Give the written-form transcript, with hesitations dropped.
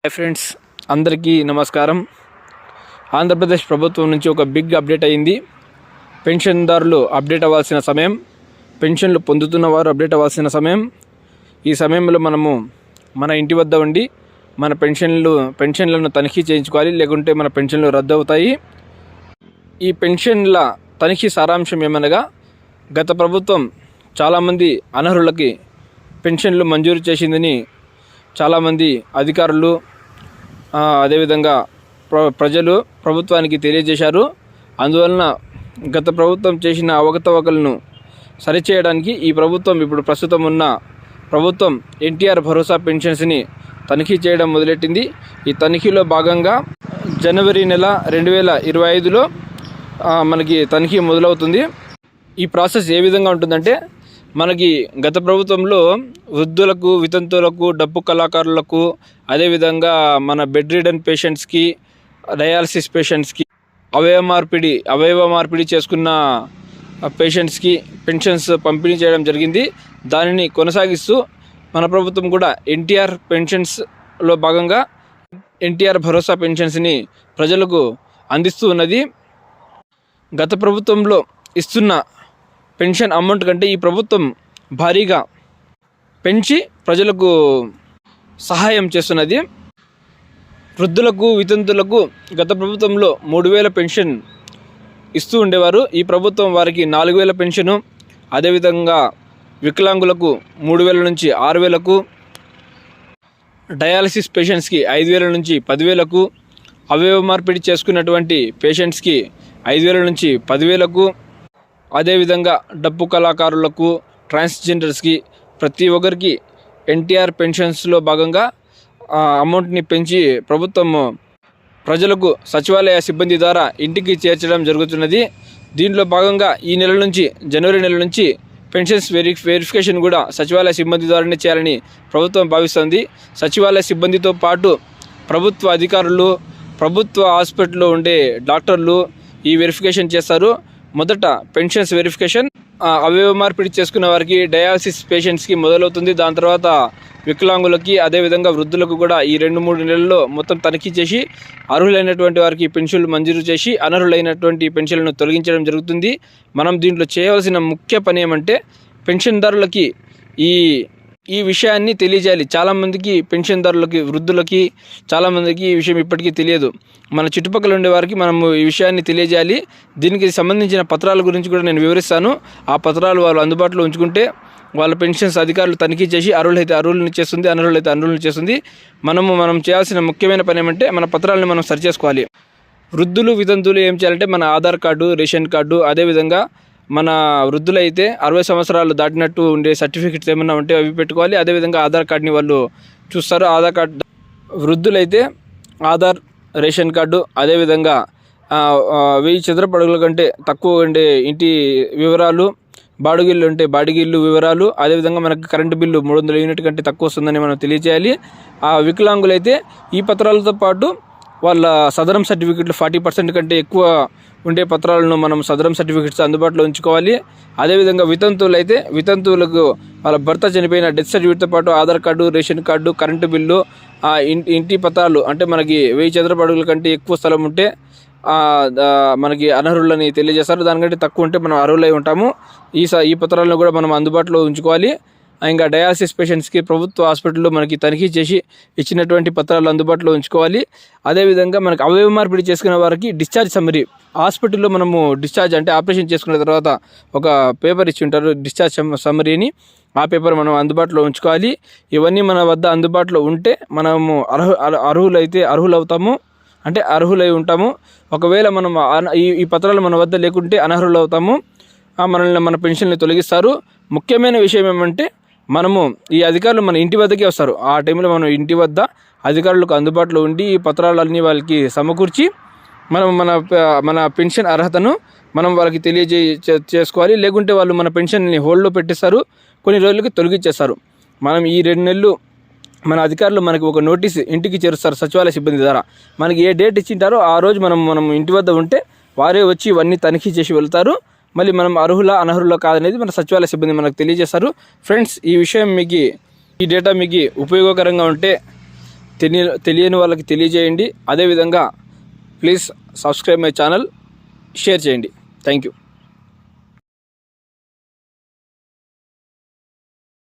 Hi friends, అందరికీ నమస్కారం. ఆంధ్రప్రదేశ్ ప్రభుత్వం నుంచి ఒక బిగ్ అప్డేట్ అయింది. పెన్షన్దారులు అప్డేట్ అవ్వాల్సిన సమయం, పెన్షన్లు పొందుతున్న వారు అప్డేట్ అవ్వాల్సిన సమయం. ఈ సమయంలో మనము మన ఇంటి వద్ద ఉండి మన పెన్షన్లను తనిఖీ చేయించుకోవాలి, లేకుంటే మన పెన్షన్లు రద్దు అవుతాయి. ఈ పెన్షన్ల తనిఖీ సారాంశం ఏమనగా, గత ప్రభుత్వం చాలామంది అనర్హులకి పెన్షన్లు మంజూరు చేసిందని చాలామంది అధికారులు అదేవిధంగా ప్రజలు ప్రభుత్వానికి తెలియజేశారు. అందువలన గత ప్రభుత్వం చేసిన అవకతవకలను సరిచేయడానికి ఈ ప్రభుత్వం, ఇప్పుడు ప్రస్తుతం ఉన్న ప్రభుత్వం ఎన్టీఆర్ భరోసా పెన్షన్స్ని తనిఖీ చేయడం మొదలెట్టింది. ఈ తనిఖీలో భాగంగా జనవరి నెల 2025లో మనకి తనిఖీ మొదలవుతుంది. ఈ ప్రాసెస్ ఏ విధంగా ఉంటుందంటే, మనకి గత ప్రభుత్వంలో వృద్ధులకు, వితంతువులకు, డప్పు కళాకారులకు, అదేవిధంగా మన బెడ్ రిడన్ పేషెంట్స్కి, డయాలసిస్ పేషెంట్స్కి, అవయవ మార్పిడి చేసుకున్న పేషెంట్స్కి పెన్షన్స్ పంపిణీ చేయడం జరిగింది. దానిని కొనసాగిస్తూ మన ప్రభుత్వం కూడా ఎన్టీఆర్ పెన్షన్స్లో భాగంగా ఎన్టీఆర్ భరోసా పెన్షన్స్ని ప్రజలకు అందిస్తూ ఉన్నది. గత ప్రభుత్వంలో ఇస్తున్న పెన్షన్ అమౌంట్ కంటే ఈ ప్రభుత్వం భారీగా పెంచి ప్రజలకు సహాయం చేస్తున్నది. వృద్ధులకు, వితంతులకు గత ప్రభుత్వంలో 3,000 పెన్షన్ ఇస్తూ ఉండేవారు. ఈ ప్రభుత్వం వారికి 4,000 పెన్షను, అదేవిధంగా వికలాంగులకు 3,000 నుంచి 6,000కు, డయాలసిస్ పేషెంట్స్కి 5,000 నుంచి 10,000కు, అవయవ మార్పిడి చేసుకున్నటువంటి పేషెంట్స్కి 5,000 నుంచి 10,000కు, అదేవిధంగా డప్పు కళాకారులకు, ట్రాన్స్జెండర్స్కి, ప్రతి ఒక్కరికి ఎన్టీఆర్ పెన్షన్స్లో భాగంగా అమౌంట్ని పెంచి ప్రభుత్వం ప్రజలకు సచివాలయ సిబ్బంది ద్వారా ఇంటికి చేర్చడం జరుగుతున్నది. దీంట్లో భాగంగా ఈ నెల నుంచి, జనవరి నెల నుంచి పెన్షన్స్ వెరిఫికేషన్ కూడా సచివాలయ సిబ్బంది ద్వారానే చేయాలని ప్రభుత్వం భావిస్తుంది. సచివాలయ సిబ్బందితో పాటు ప్రభుత్వ అధికారులు, ప్రభుత్వ హాస్పిటల్లో ఉండే డాక్టర్లు ఈ వెరిఫికేషన్ చేస్తారు. మొదట పెన్షన్స్ వెరిఫికేషన్ అవయవ మార్పిడి చేసుకున్న వారికి, డయాలసిస్ పేషెంట్స్కి మొదలవుతుంది. దాని తర్వాత వికలాంగులకి, అదేవిధంగా వృద్ధులకు కూడా ఈ 2-3 నెలల్లో మొత్తం తనిఖీ చేసి అర్హులైనటువంటి వారికి పెన్షన్లు మంజూరు చేసి అనర్హులైనటువంటి పెన్షన్లను తొలగించడం జరుగుతుంది. మనం దీంట్లో చేయవలసిన ముఖ్య పని ఏమంటే, పెన్షన్దారులకి ఈ విషయాన్ని తెలియజేయాలి. చాలామందికి పెన్షన్దారులకి, వృద్ధులకి చాలామందికి ఈ విషయం ఇప్పటికీ తెలియదు. మన చుట్టుపక్కల ఉండే వారికి మనము ఈ విషయాన్ని తెలియజేయాలి. దీనికి సంబంధించిన పత్రాల గురించి కూడా నేను వివరిస్తాను. ఆ పత్రాలు వాళ్ళు అందుబాటులో ఉంచుకుంటే వాళ్ళ పెన్షన్స్ అధికారులు తనిఖీ చేసి అర్హులైతే అర్హులను చేస్తుంది, అనర్హులైతే అనర్హులను చేస్తుంది. మనం చేయాల్సిన ముఖ్యమైన పని ఏమంటే, మన పత్రాలను మనం సరి చేసుకోవాలి. వృద్ధులు, వితంతువులు ఏం చేయాలంటే, మన ఆధార్ కార్డు, రేషన్ కార్డు, అదేవిధంగా మన వృద్ధులైతే 60 సంవత్సరాలు దాటినట్టు ఉండే సర్టిఫికెట్స్ ఏమన్నా ఉంటే అవి పెట్టుకోవాలి. అదేవిధంగా ఆధార్ కార్డుని వాళ్ళు చూస్తారు. ఆధార్ కార్డు, వృద్ధులైతే ఆధార్, రేషన్ కార్డు, అదేవిధంగా 1000 చదరపు అడుగుల కంటే తక్కువ ఉండే ఇంటి వివరాలు, బాడుగిల్లు ఉంటే బాడిగిల్లు వివరాలు, అదేవిధంగా మనకు కరెంటు బిల్లు 300 యూనిట్ కంటే తక్కువ వస్తుందని మనం తెలియజేయాలి. ఆ వికలాంగులైతే ఈ పత్రాలతో పాటు వాళ్ళ సదరం సర్టిఫికెట్లు 40% కంటే ఎక్కువ ఉండే పత్రాలను మనం సదరం సర్టిఫికెట్స్ అందుబాటులో ఉంచుకోవాలి. అదేవిధంగా వితంతువులకు వాళ్ళ భర్త చనిపోయిన డెత్ సర్టిఫికెట్తో పాటు Aadhaar card, ration card, current bill, ఇంటి పత్రాలు, అంటే మనకి 1000 చదరపు అడుగుల కంటే ఎక్కువ స్థలం ఉంటే మనకి అనర్హులని తెలియజేస్తారు. దానికంటే తక్కువ ఉంటే మనం అర్హులై ఉంటాము. ఈ పత్రాలను కూడా మనం అందుబాటులో ఉంచుకోవాలి. ఇంకా డయాలసిస్ పేషెంట్స్కి ప్రభుత్వ హాస్పిటల్లో మనకి తనిఖీ చేసి ఇచ్చినటువంటి పత్రాలు అందుబాటులో ఉంచుకోవాలి. అదేవిధంగా మనకి అవయవ మార్పిడి చేసుకునే వారికి డిశ్చార్జ్ సమ్మరీ, హాస్పిటల్లో మనము డిశ్చార్జ్ అంటే ఆపరేషన్ చేసుకున్న తర్వాత ఒక పేపర్ ఇచ్చి ఉంటారు, డిశ్చార్జ్ సమ్మరీని. ఆ పేపర్ మనం అందుబాటులో ఉంచుకోవాలి. ఇవన్నీ మన వద్ద అందుబాటులో ఉంటే మనము అర్హులవుతాము, అంటే అర్హులై ఉంటాము. ఒకవేళ మనం ఈ పత్రాలు మన వద్ద లేకుంటే అనర్హులు అవుతాము. మన పెన్షన్ని తొలగిస్తారు. ముఖ్యమైన విషయం ఏమంటే, మనము ఈ అధికారులు మన ఇంటి వద్దకే వస్తారు. ఆ టైంలో మనం ఇంటి వద్ద అధికారులకు అందుబాటులో ఉండి ఈ పత్రాలన్నీ వాళ్ళకి సమకూర్చి మన పెన్షన్ అర్హతను మనం వాళ్ళకి చేసుకోవాలి. లేకుంటే వాళ్ళు మన పెన్షన్ని హోల్డ్లో పెట్టేస్తారు, కొన్ని రోజులకి తొలగించేస్తారు. మనం ఈ 2 నెలలు మన అధికారులు మనకి ఒక నోటీస్ ఇంటికి చేరుస్తారు సచివాలయ సిబ్బంది ద్వారా. మనకి ఏ డేట్ ఇచ్చింటారో ఆ రోజు మనం ఇంటి వద్ద ఉంటే వారే వచ్చి ఇవన్నీ తనిఖీ చేసి వెళ్తారు. మళ్ళీ మనం అర్హులా అనర్హులా కాదనేది మన సచివాలయ సిబ్బంది మనకు తెలియజేస్తారు. ఫ్రెండ్స్, ఈ విషయం మీకు, ఈ డేటా మీకు ఉపయోగకరంగా ఉంటే తెలియని వాళ్ళకి తెలియజేయండి. అదేవిధంగా please subscribe my channel, share చేయండి. Thank you.